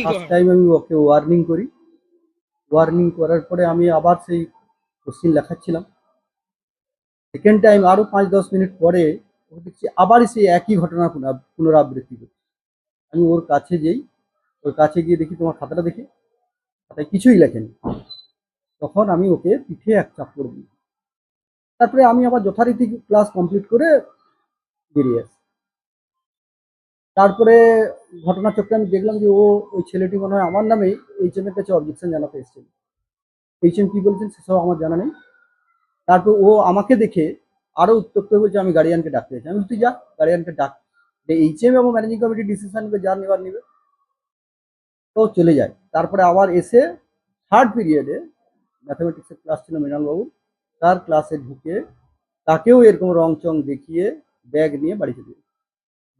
First time আমি ওকে warning করি, warning করার পরে আমি আবার সেই কোশ্চিন লেখাচ্ছিলাম। সেকেন্ড টাইম আরো 5-10 মিনিট পরে ও দেখছি আবার সেই একই ঘটনা পুনরাবৃত্তি করছে। আমি ওর কাছে যেই, ওর কাছে গিয়ে দেখি তোমার খাতাটা দেখি, খাতায় কিছুই লেখেনি। তখন আমি ওকে পিঠে এক চাপড় দিই। তারপরে আমি আবার যথারীতি ক্লাস কমপ্লিট করে বেরিয়ে আসি। তারপরে ঘটনাচক্রে আমি দেখলাম যে ওই ছেলেটি মনে হয় আমার নামেই এইচএম এর কাছে অবজেকশন জানাতে এসেছিল। এইচএম কি বলছেন সেসব আমার জানা নেই। তারপর ও আমাকে দেখে আরো উত্তপ্ত হয়ে বলছে আমি গার্ডিয়ানকে ডাকতে চাই। আমি বলছি যা গার্ডিয়ানকে ডাক, এইচএম এবং ম্যানেজিং কমিটি ডিসিশন নেবে, যার নেবার নেবে। তো চলে যায়। তারপরে আবার এসে থার্ড পিরিয়ডে ম্যাথামেটিক্সের ক্লাস ছিল মৃণাল বাবুর, তার ক্লাসে ঢুকে তাকেও এরকম রং চং দেখিয়ে ব্যাগ নিয়ে বাড়ি চলে যায়।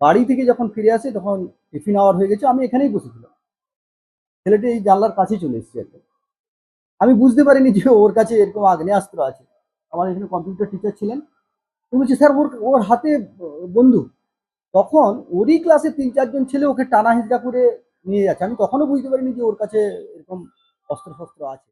বাড়ি থেকে যখন ফিরে আসে তখন টিফিন আওয়ার হয়ে গেছে, আমি এখানেই বসেছিলাম। ছেলেটি এই জানলার কাছেই চলে এসেছে একদম। আমি বুঝতে পারিনি যে ওর কাছে এরকম আগ্নেয়াস্ত্র আছে। আমার এখানে কম্পিউটার টিচার ছিলেন, তো বলছি স্যার ওর ওর হাতে বন্দুক। তখন ওরই ক্লাসে 3-4 জন ছেলে ওকে টানা হিজড়া করে নিয়ে যাচ্ছে। আমি তখনও বুঝতে পারিনি যে ওর কাছে এরকম অস্ত্র শস্ত্র আছে।